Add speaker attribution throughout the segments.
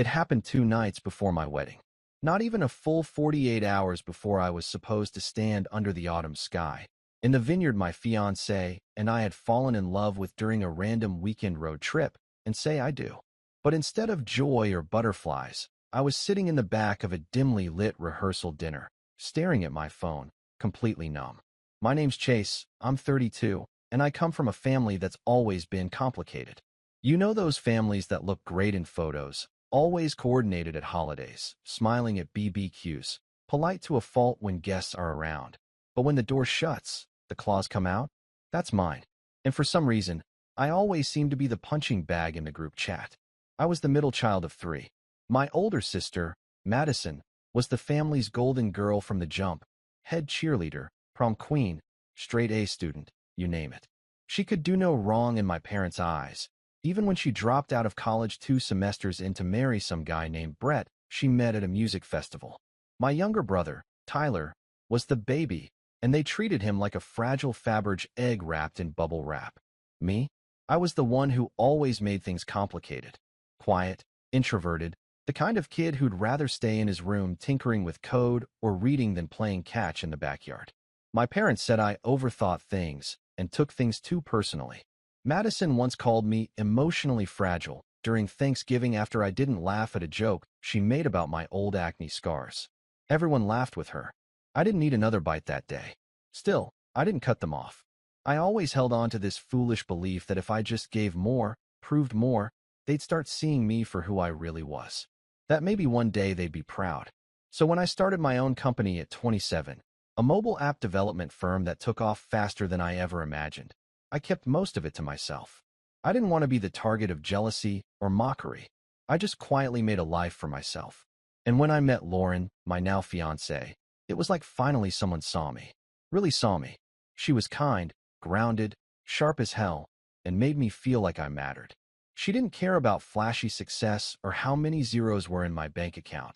Speaker 1: It happened 2 nights before my wedding. Not even a full 48 hours before I was supposed to stand under the autumn sky, in the vineyard my fiancée and I had fallen in love with during a random weekend road trip, and say I do. But instead of joy or butterflies, I was sitting in the back of a dimly lit rehearsal dinner, staring at my phone, completely numb. My name's Chase, I'm 32, and I come from a family that's always been complicated. You know those families that look great in photos, always coordinated at holidays, smiling at BBQs, polite to a fault when guests are around. But when the door shuts, the claws come out? That's mine. And for some reason, I always seem to be the punching bag in the group chat. I was the middle child of 3. My older sister, Madison, was the family's golden girl from the jump, head cheerleader, prom queen, straight A student, you name it. She could do no wrong in my parents' eyes. Even when she dropped out of college 2 semesters in to marry some guy named Brett she met at a music festival. My younger brother, Tyler, was the baby, and they treated him like a fragile Faberge egg wrapped in bubble wrap. Me? I was the one who always made things complicated. Quiet, introverted, the kind of kid who'd rather stay in his room tinkering with code or reading than playing catch in the backyard. My parents said I overthought things and took things too personally. Madison once called me emotionally fragile during Thanksgiving after I didn't laugh at a joke she made about my old acne scars. Everyone laughed with her. I didn't need another bite that day. Still, I didn't cut them off. I always held on to this foolish belief that if I just gave more, proved more, they'd start seeing me for who I really was. That maybe one day they'd be proud. So when I started my own company at 27, a mobile app development firm that took off faster than I ever imagined, I kept most of it to myself. I didn't want to be the target of jealousy or mockery. I just quietly made a life for myself. And when I met Lauren, my now fiancée, it was like finally someone saw me. Really saw me. She was kind, grounded, sharp as hell, and made me feel like I mattered. She didn't care about flashy success or how many zeros were in my bank account.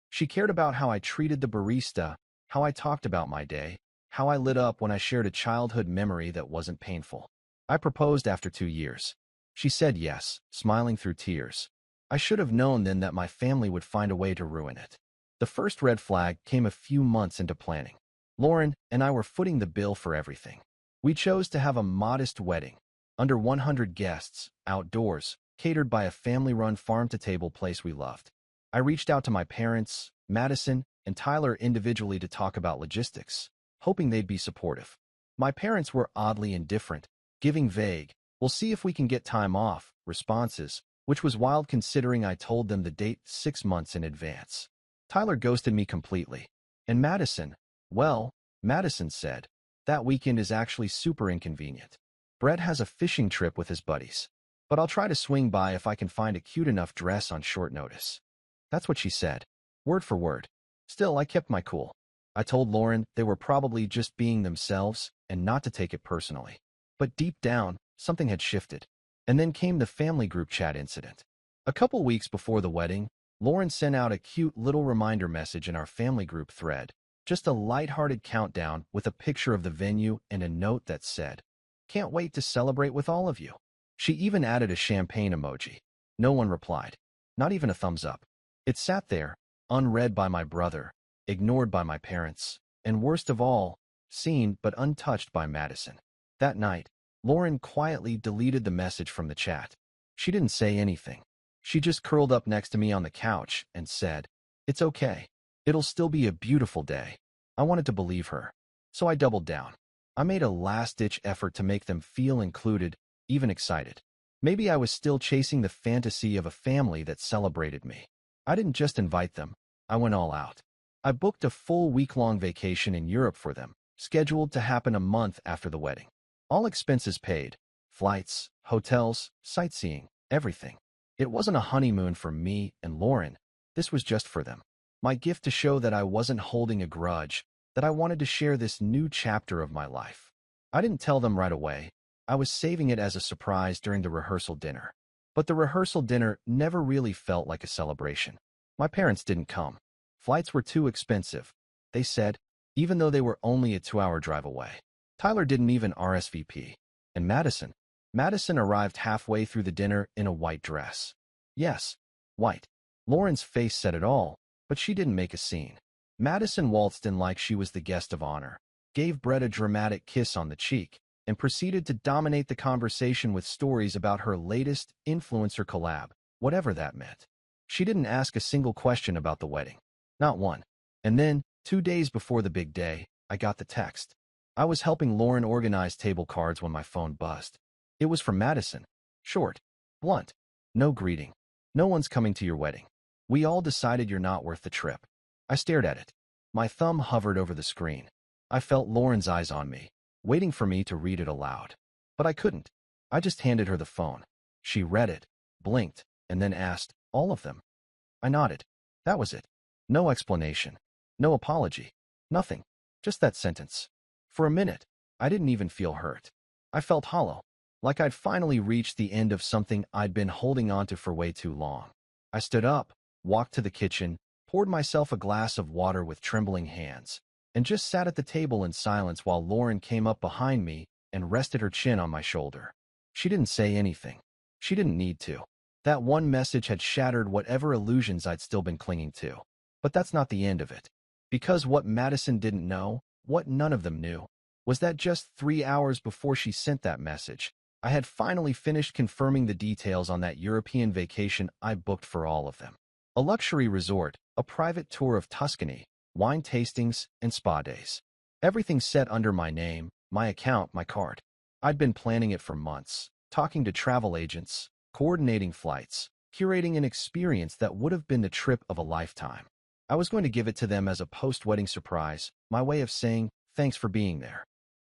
Speaker 1: She cared about how I treated the barista, how I talked about my day, how I lit up when I shared a childhood memory that wasn't painful. I proposed after 2 years. She said yes, smiling through tears. I should have known then that my family would find a way to ruin it. The first red flag came a few months into planning. Lauren and I were footing the bill for everything. We chose to have a modest wedding, under 100 guests, outdoors, catered by a family-run farm-to-table place we loved. I reached out to my parents, Madison, and Tyler individually to talk about logistics, hoping they'd be supportive. My parents were oddly indifferent, giving vague, "We'll see if we can get time off," responses, which was wild considering I told them the date 6 months in advance. Tyler ghosted me completely. And Madison, well, Madison said, "That weekend is actually super inconvenient. Brett has a fishing trip with his buddies, but I'll try to swing by if I can find a cute enough dress on short notice." That's what she said, word for word. Still, I kept my cool. I told Lauren they were probably just being themselves and not to take it personally. But deep down, something had shifted. And then came the family group chat incident. A couple weeks before the wedding, Lauren sent out a cute little reminder message in our family group thread, just a lighthearted countdown with a picture of the venue and a note that said, "Can't wait to celebrate with all of you." She even added a champagne emoji. No one replied. Not even a thumbs up. It sat there, unread by my brother, ignored by my parents, and worst of all, seen but untouched by Madison. That night, Lauren quietly deleted the message from the chat. She didn't say anything. She just curled up next to me on the couch and said, "It's okay. It'll still be a beautiful day." I wanted to believe her, so I doubled down. I made a last-ditch effort to make them feel included, even excited. Maybe I was still chasing the fantasy of a family that celebrated me. I didn't just invite them. I went all out. I booked a full week-long vacation in Europe for them, scheduled to happen a month after the wedding. All expenses paid. Flights, hotels, sightseeing, everything. It wasn't a honeymoon for me and Lauren. This was just for them. My gift to show that I wasn't holding a grudge, that I wanted to share this new chapter of my life. I didn't tell them right away. I was saving it as a surprise during the rehearsal dinner. But the rehearsal dinner never really felt like a celebration. My parents didn't come. Flights were too expensive, they said, even though they were only a 2-hour drive away. Tyler didn't even RSVP. And Madison arrived halfway through the dinner in a white dress. Yes, white. Lauren's face said it all, but she didn't make a scene. Madison waltzed in like she was the guest of honor, gave Brett a dramatic kiss on the cheek, and proceeded to dominate the conversation with stories about her latest influencer collab, whatever that meant. She didn't ask a single question about the wedding. Not one. And then, 2 days before the big day, I got the text. I was helping Lauren organize table cards when my phone buzzed. It was from Madison. Short. Blunt. No greeting. No one's coming to your wedding. We all decided you're not worth the trip. I stared at it. My thumb hovered over the screen. I felt Lauren's eyes on me, waiting for me to read it aloud. But I couldn't. I just handed her the phone. She read it, blinked, and then asked, "All of them?" I nodded. That was it. No explanation. No apology. Nothing. Just that sentence. For a minute, I didn't even feel hurt. I felt hollow, like I'd finally reached the end of something I'd been holding onto for way too long. I stood up, walked to the kitchen, poured myself a glass of water with trembling hands, and just sat at the table in silence while Lauren came up behind me and rested her chin on my shoulder. She didn't say anything. She didn't need to. That one message had shattered whatever illusions I'd still been clinging to. But that's not the end of it. Because what Madison didn't know, what none of them knew, was that just 3 hours before she sent that message, I had finally finished confirming the details on that European vacation I booked for all of them. A luxury resort, a private tour of Tuscany, wine tastings, and spa days. Everything set under my name, my account, my card. I'd been planning it for months, talking to travel agents, coordinating flights, curating an experience that would have been the trip of a lifetime. I was going to give it to them as a post-wedding surprise, my way of saying, thanks for being there.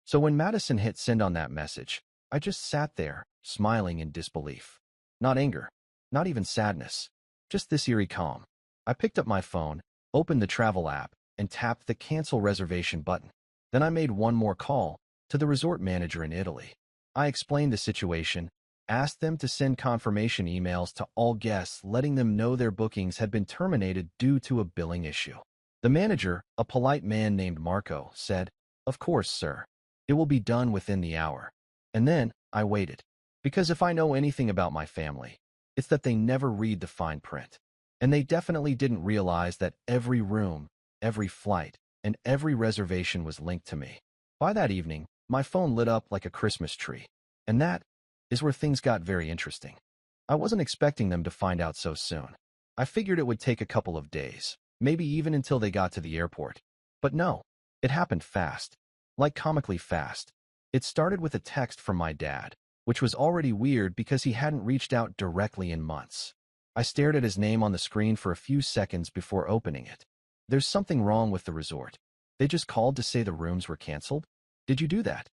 Speaker 1: So when Madison hit send on that message, I just sat there, smiling in disbelief. Not anger, not even sadness, just this eerie calm. I picked up my phone, opened the travel app, and tapped the cancel reservation button. Then I made one more call to the resort manager in Italy. I explained the situation, asked them to send confirmation emails to all guests letting them know their bookings had been terminated due to a billing issue. The manager, a polite man named Marco, said, "Of course, sir. It will be done within the hour." And then I waited. Because if I know anything about my family, it's that they never read the fine print. And they definitely didn't realize that every room, every flight, and every reservation was linked to me. By that evening, my phone lit up like a Christmas tree. And that is where things got very interesting. I wasn't expecting them to find out so soon. I figured it would take a couple of days, maybe even until they got to the airport. But no, it happened fast. Like comically fast. It started with a text from my dad, which was already weird because he hadn't reached out directly in months. I stared at his name on the screen for a few seconds before opening it. There's something wrong with the resort. They just called to say the rooms were canceled? Did you do that?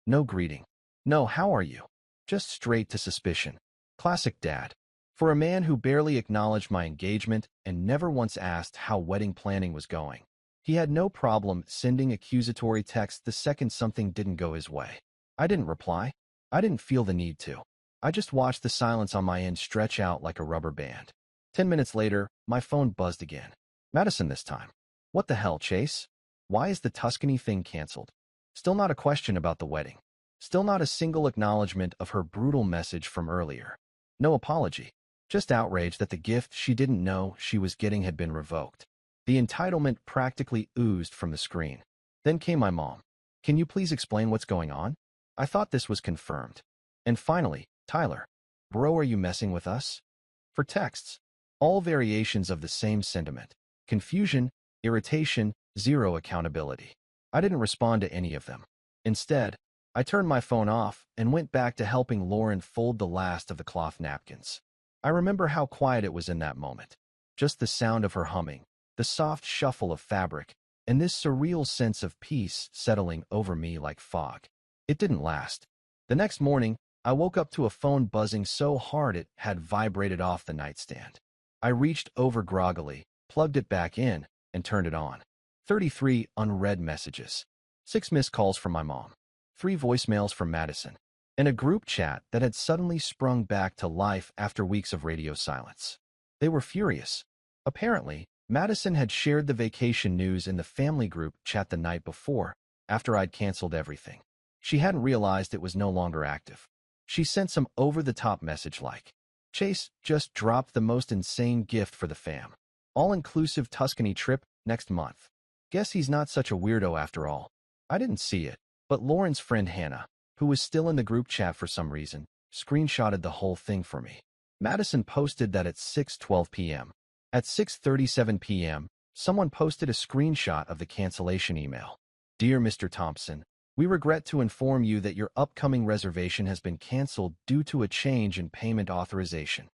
Speaker 1: No greeting. No, how are you? Just straight to suspicion. Classic dad. For a man who barely acknowledged my engagement and never once asked how wedding planning was going, he had no problem sending accusatory texts the second something didn't go his way. I didn't reply. I didn't feel the need to. I just watched the silence on my end stretch out like a rubber band. 10 minutes later, my phone buzzed again. Madison this time. What the hell, Chase? Why is the Tuscany thing canceled? Still not a question about the wedding. Still not a single acknowledgement of her brutal message from earlier. No apology. Just outrage that the gift she didn't know she was getting had been revoked. The entitlement practically oozed from the screen. Then came my mom. Can you please explain what's going on? I thought this was confirmed. And finally, Tyler. Bro, are you messing with us? For texts. All variations of the same sentiment. Confusion, irritation, zero accountability. I didn't respond to any of them. Instead, I turned my phone off and went back to helping Lauren fold the last of the cloth napkins. I remember how quiet it was in that moment. Just the sound of her humming, the soft shuffle of fabric, and this surreal sense of peace settling over me like fog. It didn't last. The next morning, I woke up to a phone buzzing so hard it had vibrated off the nightstand. I reached over groggily, plugged it back in, and turned it on. 33 unread messages. 6 missed calls from my mom. 3 voicemails from Madison. And a group chat that had suddenly sprung back to life after weeks of radio silence. They were furious. Apparently, Madison had shared the vacation news in the family group chat the night before, after I'd canceled everything. She hadn't realized it was no longer active. She sent some over-the-top message like, Chase just dropped the most insane gift for the fam. All-inclusive Tuscany trip next month. Guess he's not such a weirdo after all. I didn't see it, but Lauren's friend Hannah, who was still in the group chat for some reason, screenshotted the whole thing for me. Madison posted that at 6:12 p.m. At 6:37 p.m., someone posted a screenshot of the cancellation email. Dear Mr. Thompson, we regret to inform you that your upcoming reservation has been canceled due to a change in payment authorization.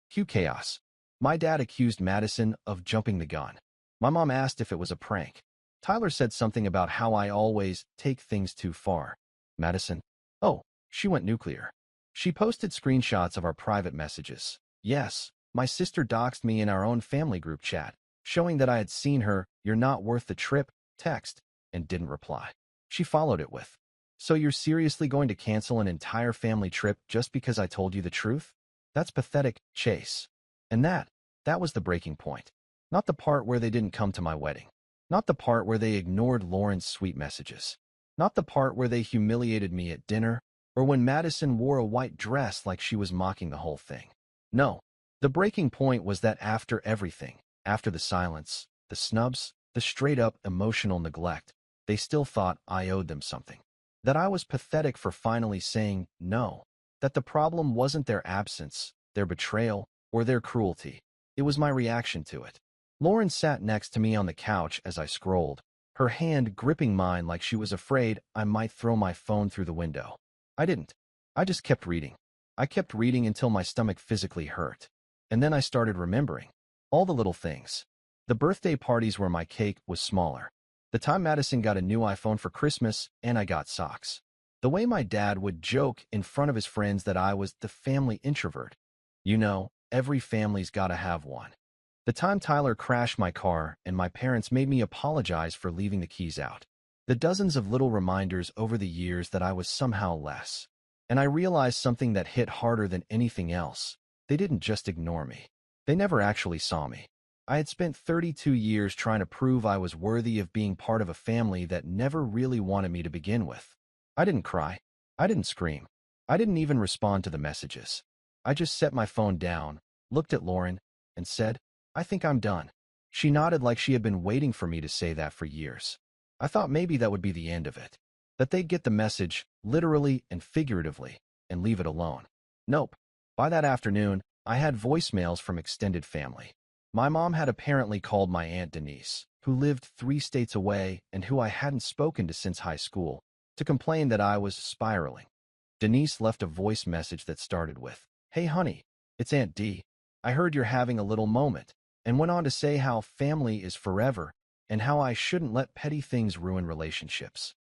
Speaker 1: Cue chaos. My dad accused Madison of jumping the gun. My mom asked if it was a prank. Tyler said something about how I always take things too far. Madison. Oh, she went nuclear. She posted screenshots of our private messages. Yes, my sister doxed me in our own family group chat, showing that I had seen her "you're not worth the trip" text and didn't reply. She followed it with, "So you're seriously going to cancel an entire family trip just because I told you the truth? That's pathetic, Chase." And that was the breaking point. Not the part where they didn't come to my wedding. Not the part where they ignored Lauren's sweet messages. Not the part where they humiliated me at dinner, or when Madison wore a white dress like she was mocking the whole thing. No, the breaking point was that after everything, after the silence, the snubs, the straight-up emotional neglect, they still thought I owed them something. That I was pathetic for finally saying no. That the problem wasn't their absence, their betrayal, or their cruelty. It was my reaction to it. Lauren sat next to me on the couch as I scrolled, her hand gripping mine like she was afraid I might throw my phone through the window. I didn't. I just kept reading. I kept reading until my stomach physically hurt. And then I started remembering. All the little things. The birthday parties where my cake was smaller. The time Madison got a new iPhone for Christmas and I got socks. The way my dad would joke in front of his friends that I was the family introvert. You know, every family's gotta have one. The time Tyler crashed my car and my parents made me apologize for leaving the keys out. The dozens of little reminders over the years that I was somehow less. And I realized something that hit harder than anything else. They didn't just ignore me. They never actually saw me. I had spent 32 years trying to prove I was worthy of being part of a family that never really wanted me to begin with. I didn't cry. I didn't scream. I didn't even respond to the messages. I just set my phone down, looked at Lauren, and said, "I think I'm done." She nodded like she had been waiting for me to say that for years. I thought maybe that would be the end of it. That they'd get the message, literally and figuratively, and leave it alone. Nope. By that afternoon, I had voicemails from extended family. My mom had apparently called my Aunt Denise, who lived 3 states away and who I hadn't spoken to since high school, to complain that I was spiraling. Denise left a voice message that started with, "Hey honey, it's Aunt D. I heard you're having a little moment," and went on to say how family is forever and how I shouldn't let petty things ruin relationships.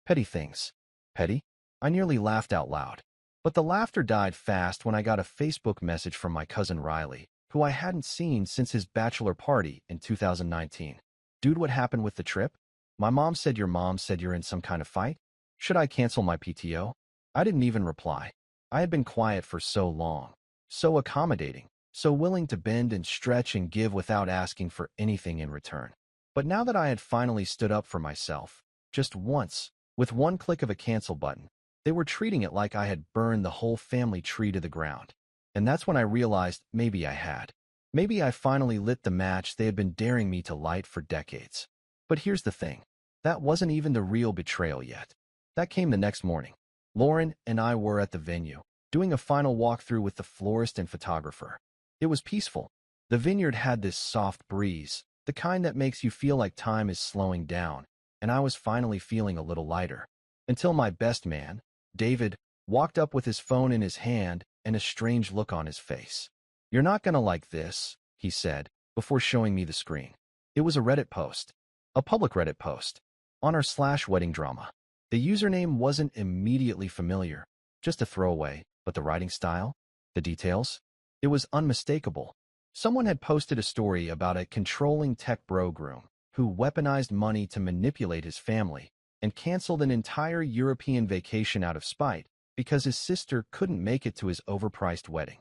Speaker 1: Petty things. Petty? I nearly laughed out loud. But the laughter died fast when I got a Facebook message from my cousin Riley, who I hadn't seen since his bachelor party in 2019. "Dude, what happened with the trip? My mom said your mom said you're in some kind of fight? Should I cancel my PTO?" I didn't even reply. I had been quiet for so long, so accommodating, so willing to bend and stretch and give without asking for anything in return. But now that I had finally stood up for myself, just once, with one click of a cancel button, they were treating it like I had burned the whole family tree to the ground. And that's when I realized maybe I had. Maybe I finally lit the match they had been daring me to light for decades. But here's the thing. That wasn't even the real betrayal yet. That came the next morning. Lauren and I were at the venue, doing a final walkthrough with the florist and photographer. It was peaceful. The vineyard had this soft breeze, the kind that makes you feel like time is slowing down, and I was finally feeling a little lighter. Until my best man, David, walked up with his phone in his hand and a strange look on his face. "You're not gonna like this," he said, before showing me the screen. It was a Reddit post. A public Reddit post. On r/wedding drama. The username wasn't immediately familiar, just a throwaway, but the writing style? The details? It was unmistakable. Someone had posted a story about a controlling tech bro groom who weaponized money to manipulate his family and canceled an entire European vacation out of spite because his sister couldn't make it to his overpriced wedding.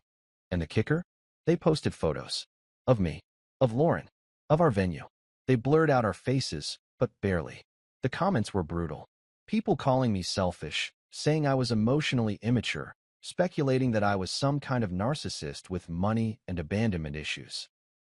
Speaker 1: And the kicker? They posted photos. Of me. Of Lauren. Of our venue. They blurred out our faces, but barely. The comments were brutal. People calling me selfish, saying I was emotionally immature, speculating that I was some kind of narcissist with money and abandonment issues.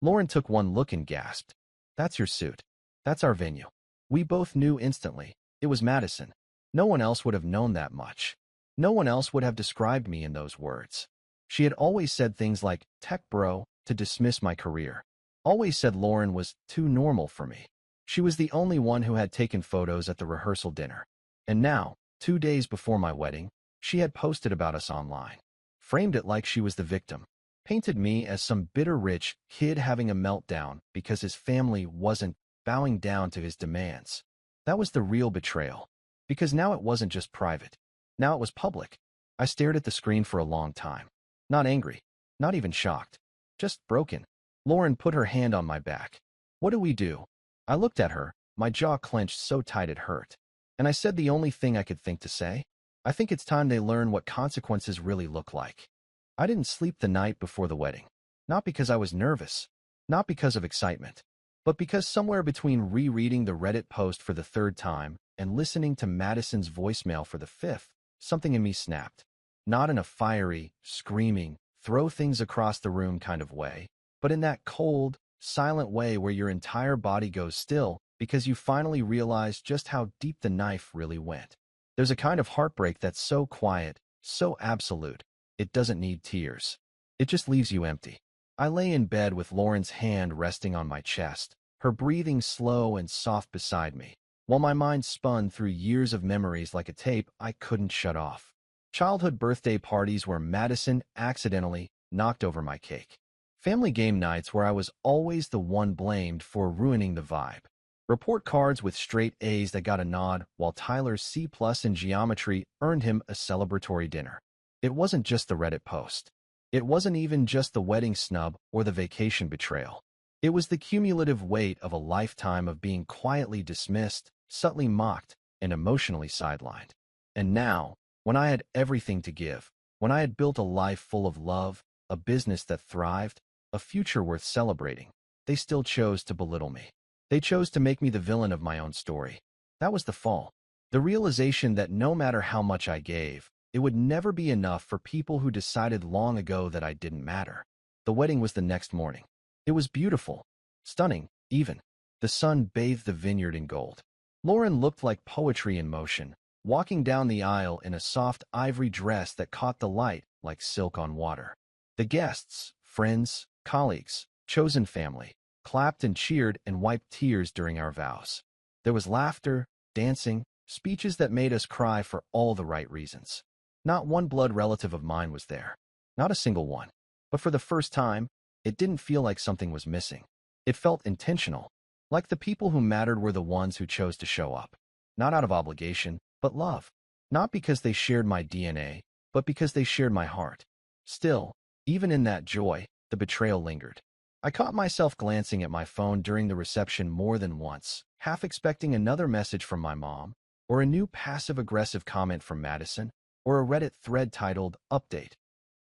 Speaker 1: Lauren took one look and gasped. "That's your suit. That's our venue." We both knew instantly. It was Madison. No one else would have known that much. No one else would have described me in those words. She had always said things like, "tech bro," to dismiss my career. Always said Lauren was too normal for me. She was the only one who had taken photos at the rehearsal dinner. And now, 2 days before my wedding, she had posted about us online. Framed it like she was the victim. Painted me as some bitter rich kid having a meltdown because his family wasn't bowing down to his demands. That was the real betrayal. Because now it wasn't just private. Now it was public. I stared at the screen for a long time. Not angry. Not even shocked. Just broken. Lauren put her hand on my back. "What do we do?" I looked at her, my jaw clenched so tight it hurt. And I said the only thing I could think to say. "I think it's time they learn what consequences really look like." I didn't sleep the night before the wedding. Not because I was nervous. Not because of excitement. But because somewhere between rereading the Reddit post for the third time and listening to Madison's voicemail for the fifth, something in me snapped. Not in a fiery, screaming, throw things across the room kind of way, but in that cold, silent way where your entire body goes still because you finally realize just how deep the knife really went. There's a kind of heartbreak that's so quiet, so absolute, it doesn't need tears. It just leaves you empty. I lay in bed with Lauren's hand resting on my chest, her breathing slow and soft beside me, while my mind spun through years of memories like a tape I couldn't shut off. Childhood birthday parties where Madison accidentally knocked over my cake. Family game nights where I was always the one blamed for ruining the vibe. Report cards with straight A's that got a nod while Tyler's C+ in geometry earned him a celebratory dinner. It wasn't just the Reddit post. It wasn't even just the wedding snub or the vacation betrayal. It was the cumulative weight of a lifetime of being quietly dismissed, subtly mocked, and emotionally sidelined. And now, when I had everything to give, when I had built a life full of love, a business that thrived, a future worth celebrating, they still chose to belittle me. They chose to make me the villain of my own story. That was the fall. The realization that no matter how much I gave, it would never be enough for people who decided long ago that I didn't matter. The wedding was the next morning. It was beautiful, stunning, even. The sun bathed the vineyard in gold. Lauren looked like poetry in motion, walking down the aisle in a soft ivory dress that caught the light like silk on water. The guests, friends, colleagues, chosen family, clapped and cheered and wiped tears during our vows. There was laughter, dancing, speeches that made us cry for all the right reasons. Not one blood relative of mine was there. Not a single one. But for the first time, it didn't feel like something was missing. It felt intentional. Like the people who mattered were the ones who chose to show up. Not out of obligation, but love. Not because they shared my DNA, but because they shared my heart. Still, even in that joy, the betrayal lingered. I caught myself glancing at my phone during the reception more than once, half expecting another message from my mom, or a new passive-aggressive comment from Madison, or a Reddit thread titled, "Update.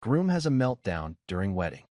Speaker 1: Groom has a meltdown during wedding."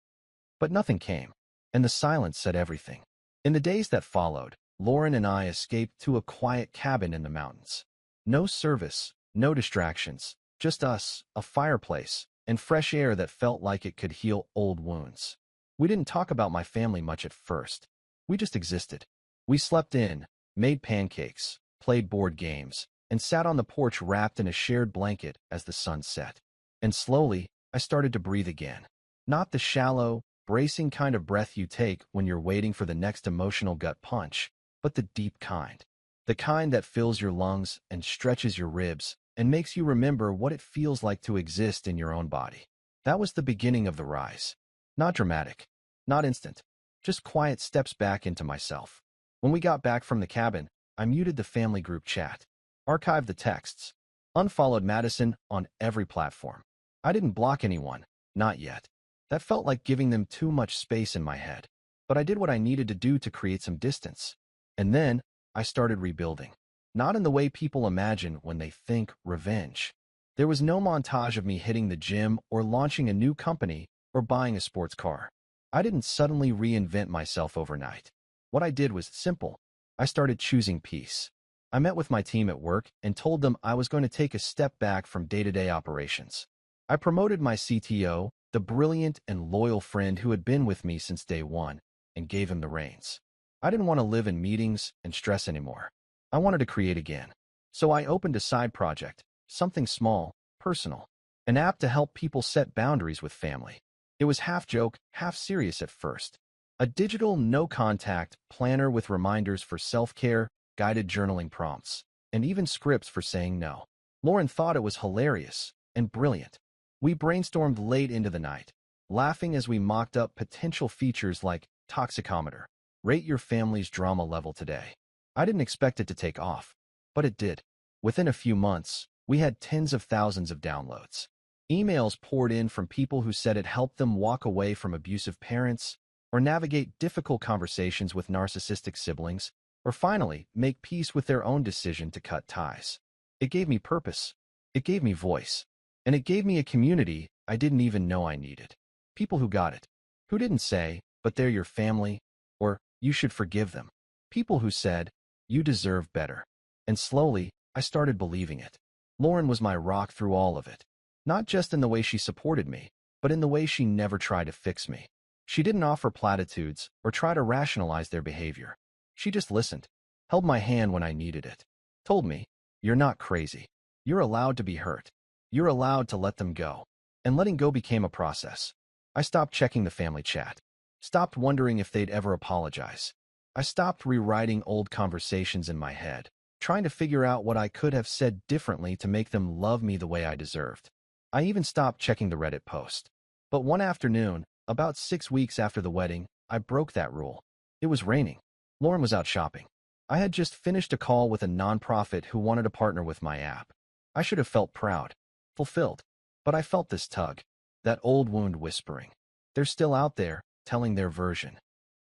Speaker 1: But nothing came, and the silence said everything. In the days that followed, Lauren and I escaped to a quiet cabin in the mountains. No service, no distractions, just us, a fireplace, and fresh air that felt like it could heal old wounds. We didn't talk about my family much at first. We just existed. We slept in, made pancakes, played board games, and sat on the porch wrapped in a shared blanket as the sun set. And slowly, I started to breathe again. Not the shallow, bracing kind of breath you take when you're waiting for the next emotional gut punch, but the deep kind. The kind that fills your lungs and stretches your ribs and makes you remember what it feels like to exist in your own body. That was the beginning of the rise. Not dramatic, not instant, just quiet steps back into myself. When we got back from the cabin, I muted the family group chat, archived the texts, unfollowed Madison on every platform. I didn't block anyone, not yet. That felt like giving them too much space in my head. But I did what I needed to do to create some distance. And then, I started rebuilding. Not in the way people imagine when they think revenge. There was no montage of me hitting the gym or launching a new company or buying a sports car. I didn't suddenly reinvent myself overnight. What I did was simple. I started choosing peace. I met with my team at work and told them I was going to take a step back from day-to-day operations. I promoted my CTO, the brilliant and loyal friend who had been with me since day one, and gave him the reins. I didn't want to live in meetings and stress anymore. I wanted to create again. So I opened a side project, something small, personal, an app to help people set boundaries with family. It was half joke, half serious at first. A digital, no-contact planner with reminders for self-care, guided journaling prompts, and even scripts for saying no. Lauren thought it was hilarious and brilliant. We brainstormed late into the night, laughing as we mocked up potential features like toxicometer. Rate your family's drama level today. I didn't expect it to take off, but it did. Within a few months, we had tens of thousands of downloads. Emails poured in from people who said it helped them walk away from abusive parents, or navigate difficult conversations with narcissistic siblings, or finally, make peace with their own decision to cut ties. It gave me purpose. It gave me voice. And it gave me a community I didn't even know I needed. People who got it. Who didn't say, but they're your family, or you should forgive them. People who said, you deserve better. And slowly, I started believing it. Lauren was my rock through all of it. Not just in the way she supported me, but in the way she never tried to fix me. She didn't offer platitudes or try to rationalize their behavior. She just listened, held my hand when I needed it, told me, you're not crazy. You're allowed to be hurt. You're allowed to let them go. And letting go became a process. I stopped checking the family chat, stopped wondering if they'd ever apologize. I stopped rewriting old conversations in my head, trying to figure out what I could have said differently to make them love me the way I deserved. I even stopped checking the Reddit post. But one afternoon, about 6 weeks after the wedding, I broke that rule. It was raining. Lauren was out shopping. I had just finished a call with a nonprofit who wanted to partner with my app. I should have felt proud, fulfilled. But I felt this tug, that old wound whispering. They're still out there, telling their version.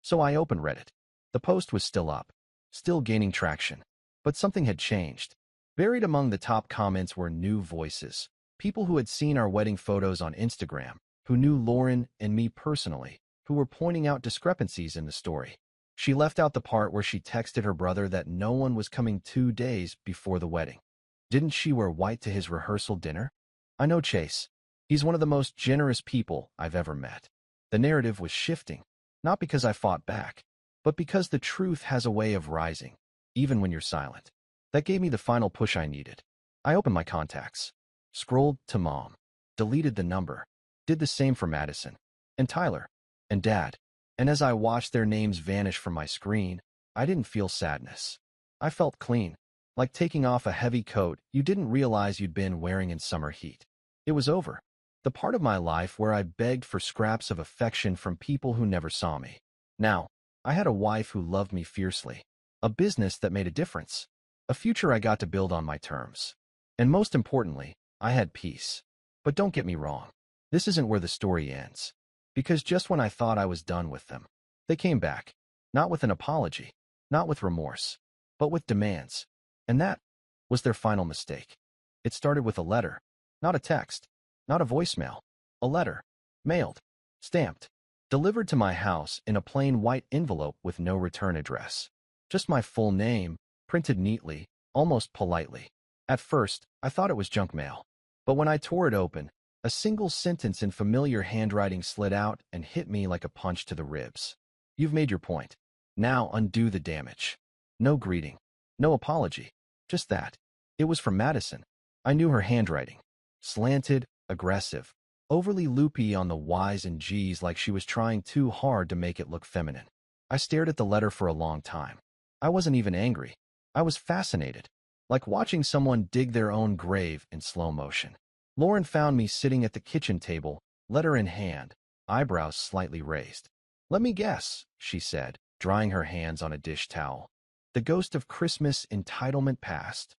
Speaker 1: So I opened Reddit. The post was still up, still gaining traction. But something had changed. Buried among the top comments were new voices. People who had seen our wedding photos on Instagram, who knew Lauren and me personally, who were pointing out discrepancies in the story. She left out the part where she texted her brother that no one was coming 2 days before the wedding. Didn't she wear white to his rehearsal dinner? I know Chase. He's one of the most generous people I've ever met. The narrative was shifting, not because I fought back, but because the truth has a way of rising, even when you're silent. That gave me the final push I needed. I opened my contacts, scrolled to Mom, deleted the number, did the same for Madison, and Tyler, and Dad. And as I watched their names vanish from my screen, I didn't feel sadness. I felt clean, like taking off a heavy coat you didn't realize you'd been wearing in summer heat. It was over. The part of my life where I begged for scraps of affection from people who never saw me. Now, I had a wife who loved me fiercely, a business that made a difference, a future I got to build on my terms. And most importantly, I had peace. But don't get me wrong, this isn't where the story ends. Because just when I thought I was done with them, they came back, not with an apology, not with remorse, but with demands. And that was their final mistake. It started with a letter, not a text, not a voicemail, a letter, mailed, stamped, delivered to my house in a plain white envelope with no return address. Just my full name, printed neatly, almost politely. At first, I thought it was junk mail. But when I tore it open, a single sentence in familiar handwriting slid out and hit me like a punch to the ribs. You've made your point. Now undo the damage. No greeting. No apology. Just that. It was from Madison. I knew her handwriting. Slanted, aggressive, overly loopy on the Y's and G's, like she was trying too hard to make it look feminine. I stared at the letter for a long time. I wasn't even angry. I was fascinated, like watching someone dig their own grave in slow motion. Lauren found me sitting at the kitchen table, letter in hand, eyebrows slightly raised. Let me guess, she said, drying her hands on a dish towel. The ghost of Christmas entitlement passed.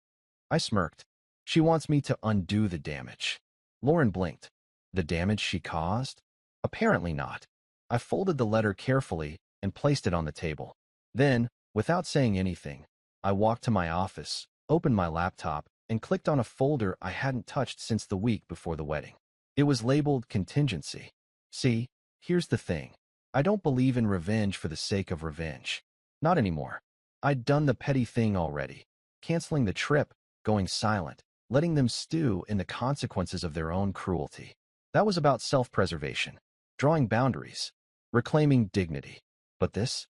Speaker 1: I smirked. She wants me to undo the damage. Lauren blinked. The damage she caused? Apparently not. I folded the letter carefully and placed it on the table. Then, without saying anything, I walked to my office, opened my laptop, and clicked on a folder I hadn't touched since the week before the wedding. It was labeled Contingency. See, here's the thing. I don't believe in revenge for the sake of revenge. Not anymore. I'd done the petty thing already. Canceling the trip, going silent, letting them stew in the consequences of their own cruelty. That was about self-preservation, drawing boundaries, reclaiming dignity. But this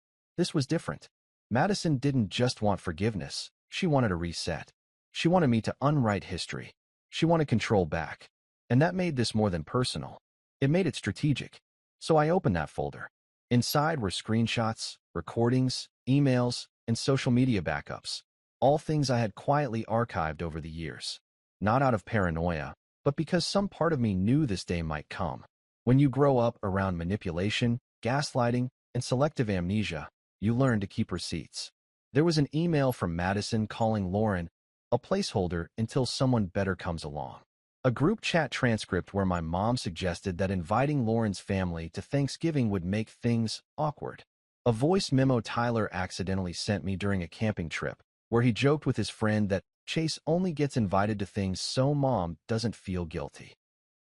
Speaker 1: was different. Madison didn't just want forgiveness, she wanted a reset. She wanted me to unwrite history. She wanted control back. And that made this more than personal. It made it strategic. So I opened that folder. Inside were screenshots, recordings, emails, and social media backups. All things I had quietly archived over the years. Not out of paranoia, but because some part of me knew this day might come. When you grow up around manipulation, gaslighting, and selective amnesia, you learn to keep receipts. There was an email from Madison calling Lauren a placeholder until someone better comes along. A group chat transcript where my mom suggested that inviting Lauren's family to Thanksgiving would make things awkward. A voice memo Tyler accidentally sent me during a camping trip, where he joked with his friend that Chase only gets invited to things so mom doesn't feel guilty.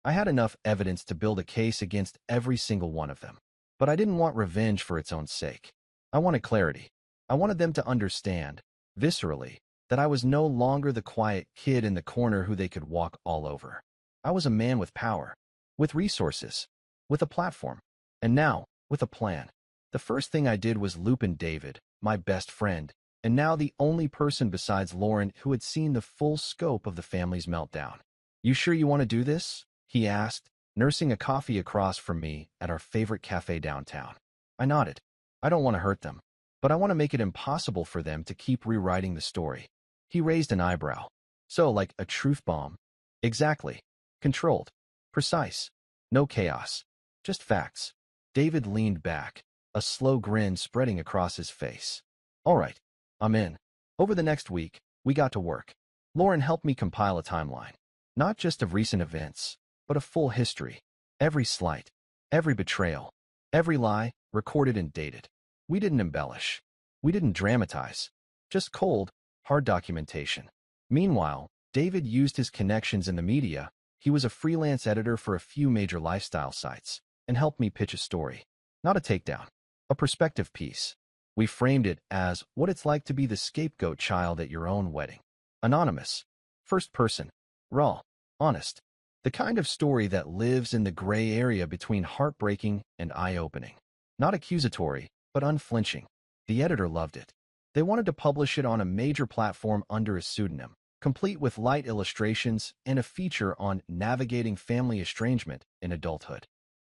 Speaker 1: I had enough evidence to build a case against every single one of them. But I didn't want revenge for its own sake. I wanted clarity. I wanted them to understand, viscerally, that I was no longer the quiet kid in the corner who they could walk all over. I was a man with power, with resources, with a platform, and now, with a plan. The first thing I did was loop in David, my best friend, and now the only person besides Lauren who had seen the full scope of the family's meltdown. "You sure you want to do this?" he asked, nursing a coffee across from me at our favorite cafe downtown. I nodded. I don't want to hurt them, but I want to make it impossible for them to keep rewriting the story. He raised an eyebrow. "So, like a truth bomb?" "Exactly. Controlled. Precise. No chaos. Just facts." David leaned back, a slow grin spreading across his face. "All right. I'm in." Over the next week, we got to work. Lauren helped me compile a timeline, not just of recent events, but a full history. Every slight, every betrayal, every lie, recorded and dated. We didn't embellish. We didn't dramatize. Just cold, hard documentation. Meanwhile, David used his connections in the media. He was a freelance editor for a few major lifestyle sites and helped me pitch a story. Not a takedown, a perspective piece. We framed it as what it's like to be the scapegoat child at your own wedding. Anonymous. First person. Raw. Honest. The kind of story that lives in the gray area between heartbreaking and eye-opening. Not accusatory, but unflinching. The editor loved it. They wanted to publish it on a major platform under a pseudonym, complete with light illustrations and a feature on navigating family estrangement in adulthood.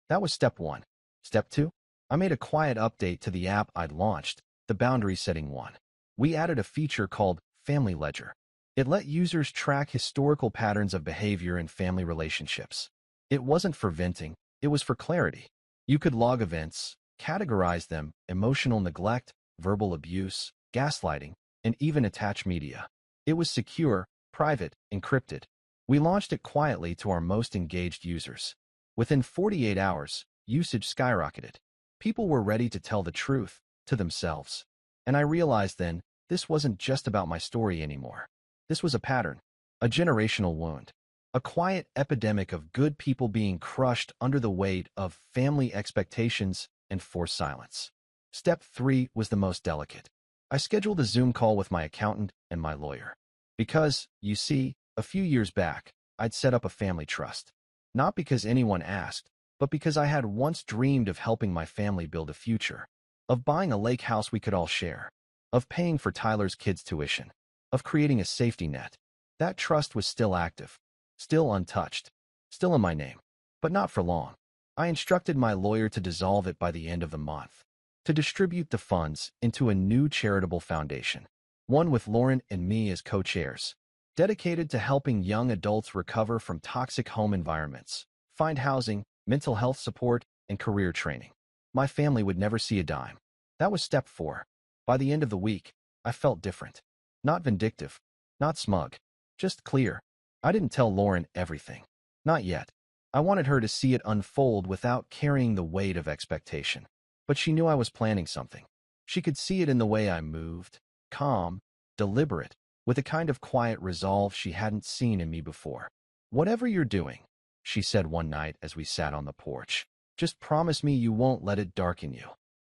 Speaker 1: That was step one. Step two? I made a quiet update to the app I'd launched, the boundary setting one. We added a feature called Family Ledger. It let users track historical patterns of behavior in family relationships. It wasn't for venting, it was for clarity. You could log events, categorize them, emotional neglect, verbal abuse, gaslighting, and even attach media. It was secure, private, encrypted. We launched it quietly to our most engaged users. Within 48 hours, usage skyrocketed. People were ready to tell the truth to themselves. And I realized then, this wasn't just about my story anymore. This was a pattern, a generational wound, a quiet epidemic of good people being crushed under the weight of family expectations and forced silence. Step 3 was the most delicate. I scheduled a Zoom call with my accountant and my lawyer. Because, you see, a few years back, I'd set up a family trust. Not because anyone asked, but because I had once dreamed of helping my family build a future, of buying a lake house we could all share, of paying for Tyler's kids' tuition, of creating a safety net. That trust was still active, still untouched, still in my name, but not for long. I instructed my lawyer to dissolve it by the end of the month, to distribute the funds into a new charitable foundation, one with Lauren and me as co-chairs, dedicated to helping young adults recover from toxic home environments, find housing, mental health support, and career training. My family would never see a dime. That was step 4. By the end of the week, I felt different. Not vindictive, not smug, just clear. I didn't tell Lauren everything. Not yet. I wanted her to see it unfold without carrying the weight of expectation. But she knew I was planning something. She could see it in the way I moved, calm, deliberate, with a kind of quiet resolve she hadn't seen in me before. "Whatever you're doing," she said one night as we sat on the porch, "just promise me you won't let it darken you."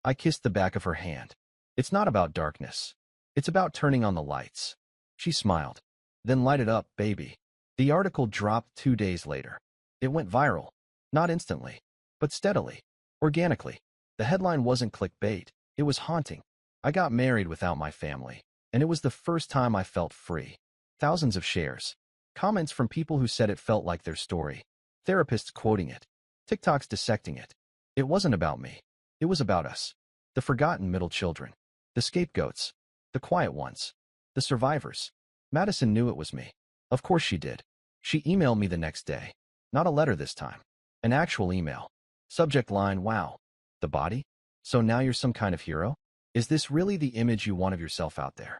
Speaker 1: I kissed the back of her hand. "It's not about darkness. It's about turning on the lights." She smiled. "Then light it up, baby." The article dropped 2 days later. It went viral. Not instantly, but steadily, organically. The headline wasn't clickbait. It was haunting. I got married without my family, and it was the first time I felt free. Thousands of shares. Comments from people who said it felt like their story. Therapists quoting it. TikToks dissecting it. It wasn't about me. It was about us. The forgotten middle children. The scapegoats. The quiet ones. The survivors. Madison knew it was me. Of course she did. She emailed me the next day. Not a letter this time. An actual email. Subject line, wow. The body? So now you're some kind of hero? Is this really the image you want of yourself out there?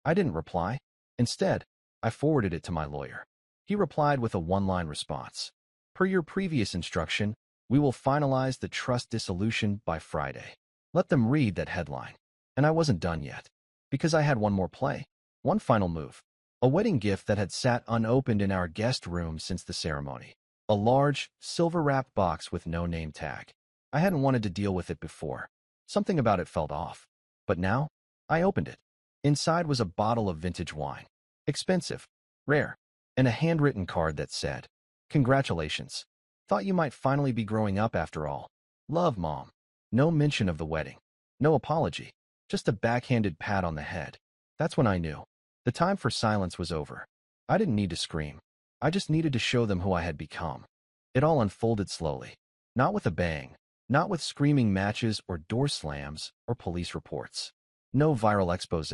Speaker 1: I didn't reply. Instead, I forwarded it to my lawyer. He replied with a one-line response. Per your previous instruction, we will finalize the trust dissolution by Friday. Let them read that headline. And I wasn't done yet. Because I had one more play. One final move. A wedding gift that had sat unopened in our guest room since the ceremony. A large, silver-wrapped box with no name tag. I hadn't wanted to deal with it before. Something about it felt off. But now, I opened it. Inside was a bottle of vintage wine. Expensive, rare, and a handwritten card that said, "Congratulations. Thought you might finally be growing up after all. Love, Mom." No mention of the wedding. No apology. Just a backhanded pat on the head. That's when I knew. The time for silence was over. I didn't need to scream. I just needed to show them who I had become. It all unfolded slowly. Not with a bang. Not with screaming matches or door slams or police reports. No viral expose.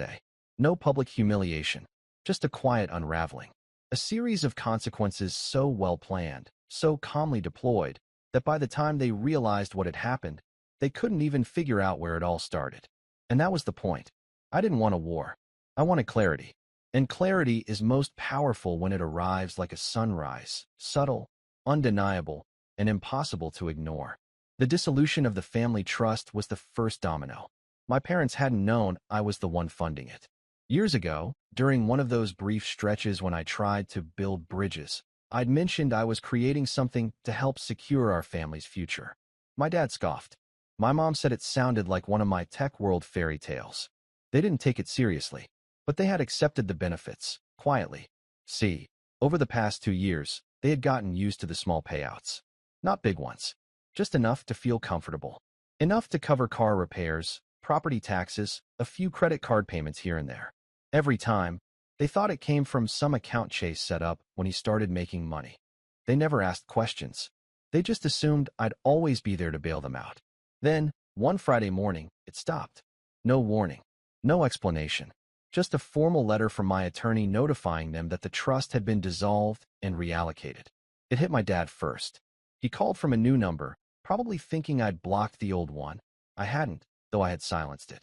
Speaker 1: No public humiliation. Just a quiet unraveling. A series of consequences so well planned, so calmly deployed, that by the time they realized what had happened, they couldn't even figure out where it all started. And that was the point. I didn't want a war. I wanted clarity. And clarity is most powerful when it arrives like a sunrise, subtle, undeniable, and impossible to ignore. The dissolution of the family trust was the first domino. My parents hadn't known I was the one funding it. Years ago, during one of those brief stretches when I tried to build bridges, I'd mentioned I was creating something to help secure our family's future. My dad scoffed. My mom said it sounded like one of my tech world fairy tales. They didn't take it seriously, but they had accepted the benefits, quietly. See, over the past 2 years, they had gotten used to the small payouts. Not big ones. Just enough to feel comfortable. Enough to cover car repairs, property taxes, a few credit card payments here and there. Every time, they thought it came from some account Chase set up when he started making money. They never asked questions. They just assumed I'd always be there to bail them out. Then, one Friday morning, it stopped. No warning. No explanation. Just a formal letter from my attorney notifying them that the trust had been dissolved and reallocated. It hit my dad first. He called from a new number, probably thinking I'd blocked the old one. I hadn't, though I had silenced it.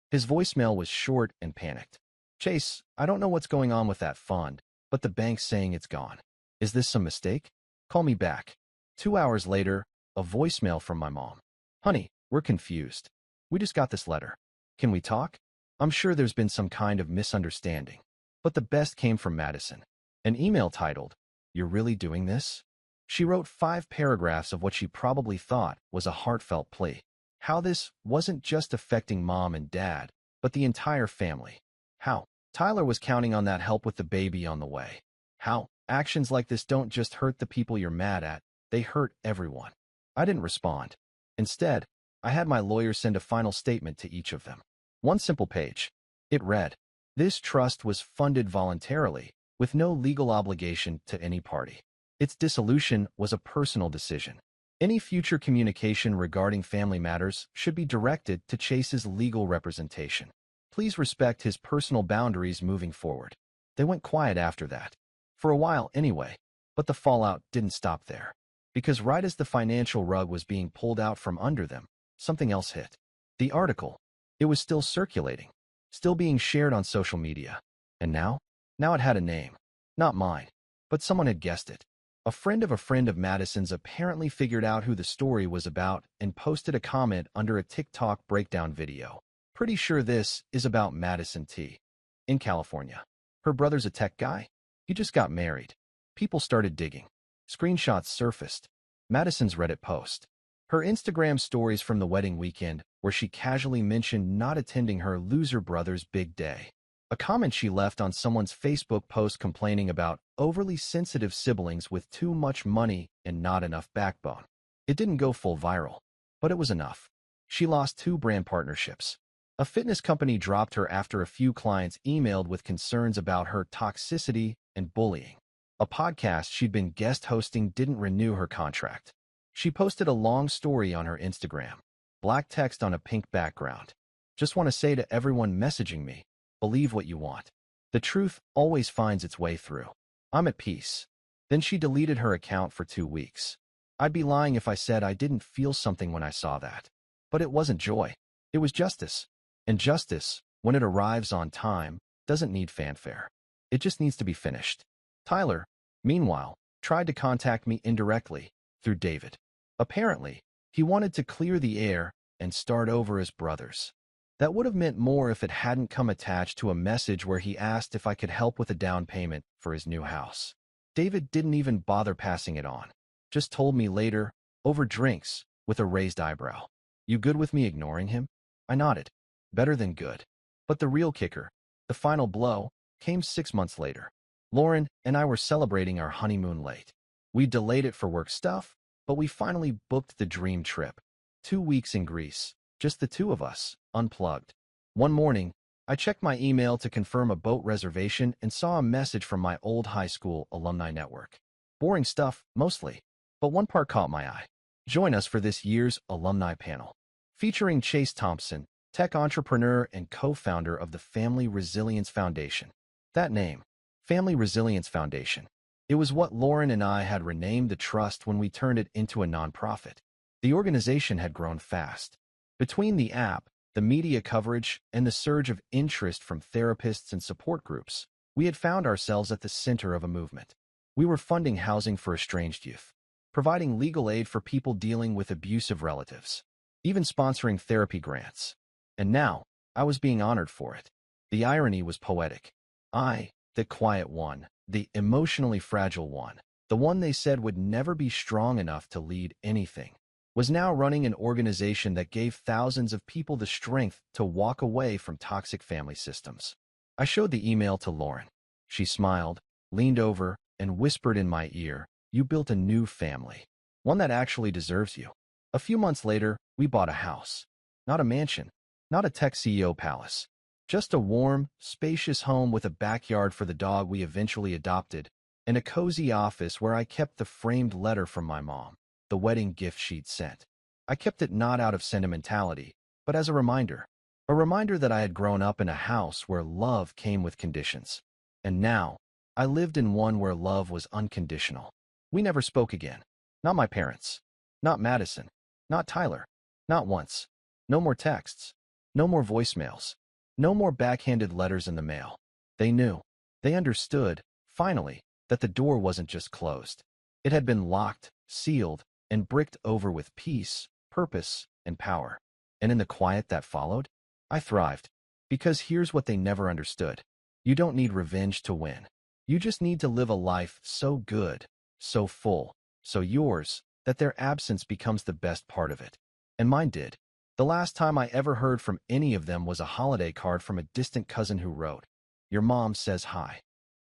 Speaker 1: His voicemail was short and panicked. "Chase, I don't know what's going on with that fund, but the bank's saying it's gone. Is this some mistake? Call me back." 2 hours later, a voicemail from my mom. "Honey, we're confused. We just got this letter. Can we talk? I'm sure there's been some kind of misunderstanding." But the best came from Madison. An email titled, "You're really doing this?" She wrote 5 paragraphs of what she probably thought was a heartfelt plea. How this wasn't just affecting Mom and Dad, but the entire family. How Tyler was counting on that help with the baby on the way. How actions like this don't just hurt the people you're mad at, they hurt everyone. I didn't respond. Instead, I had my lawyer send a final statement to each of them. One simple page. It read, "This trust was funded voluntarily, with no legal obligation to any party. Its dissolution was a personal decision. Any future communication regarding family matters should be directed to Chase's legal representation. Please respect his personal boundaries moving forward." They went quiet after that. For a while anyway, but the fallout didn't stop there. Because right as the financial rug was being pulled out from under them, something else hit. The article. It was still circulating, still being shared on social media. And now? Now it had a name. Not mine, but someone had guessed it. A friend of Madison's apparently figured out who the story was about and posted a comment under a TikTok breakdown video. "Pretty sure this is about Madison T. in California. Her brother's a tech guy. He just got married." People started digging. Screenshots surfaced. Madison's Reddit post. Her Instagram stories from the wedding weekend where she casually mentioned not attending her loser brother's big day. A comment she left on someone's Facebook post complaining about overly sensitive siblings with too much money and not enough backbone. It didn't go full viral, but it was enough. She lost 2 brand partnerships. A fitness company dropped her after a few clients emailed with concerns about her toxicity and bullying. A podcast she'd been guest hosting didn't renew her contract. She posted a long story on her Instagram. Black text on a pink background. Just want to say to everyone messaging me, believe what you want. The truth always finds its way through. I'm at peace. Then she deleted her account for 2 weeks. I'd be lying if I said I didn't feel something when I saw that. But it wasn't joy. It was justice. And justice, when it arrives on time, doesn't need fanfare. It just needs to be finished. Tyler, meanwhile, tried to contact me indirectly through David. Apparently, he wanted to clear the air and start over as brothers. That would have meant more if it hadn't come attached to a message where he asked if I could help with a down payment for his new house. David didn't even bother passing it on. Just told me later, over drinks, with a raised eyebrow. You good with me ignoring him? I nodded. Better than good. But the real kicker, the final blow, came 6 months later. Lauren and I were celebrating our honeymoon late. We delayed it for work stuff, but we finally booked the dream trip. 2 weeks in Greece, just the 2 of us, unplugged. One morning, I checked my email to confirm a boat reservation and saw a message from my old high school alumni network. Boring stuff, mostly, but one part caught my eye. Join us for this year's alumni panel, featuring Chase Thompson, tech entrepreneur and co-founder of the Family Resilience Foundation. That name, Family Resilience Foundation. It was what Lauren and I had renamed the trust when we turned it into a nonprofit. The organization had grown fast. Between the app, the media coverage, and the surge of interest from therapists and support groups, we had found ourselves at the center of a movement. We were funding housing for estranged youth, providing legal aid for people dealing with abusive relatives, even sponsoring therapy grants. And now, I was being honored for it. The irony was poetic. I, the quiet one, the emotionally fragile one, the one they said would never be strong enough to lead anything, was now running an organization that gave thousands of people the strength to walk away from toxic family systems. I showed the email to Lauren. She smiled, leaned over, and whispered in my ear, "You built a new family, one that actually deserves you." A few months later, we bought a house. Not a mansion, not a tech CEO palace. Just a warm, spacious home with a backyard for the dog we eventually adopted, and a cozy office where I kept the framed letter from my mom, the wedding gift she'd sent. I kept it not out of sentimentality, but as a reminder that I had grown up in a house where love came with conditions. And now, I lived in one where love was unconditional. We never spoke again. Not my parents. Not Madison. Not Tyler. Not once. No more texts. No more voicemails. No more backhanded letters in the mail. They knew. They understood, finally, that the door wasn't just closed. It had been locked, sealed, and bricked over with peace, purpose, and power. And in the quiet that followed, I thrived. Because here's what they never understood. You don't need revenge to win. You just need to live a life so good, so full, so yours, that their absence becomes the best part of it. And mine did. The last time I ever heard from any of them was a holiday card from a distant cousin who wrote, "Your mom says hi."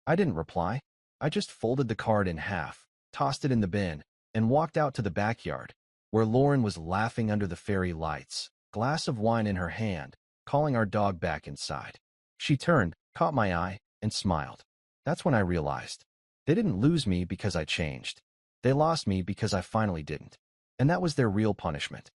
Speaker 1: I didn't reply. I just folded the card in half, tossed it in the bin, and walked out to the backyard, where Lauren was laughing under the fairy lights, glass of wine in her hand, calling our dog back inside. She turned, caught my eye, and smiled. That's when I realized. They didn't lose me because I changed. They lost me because I finally didn't. And that was their real punishment.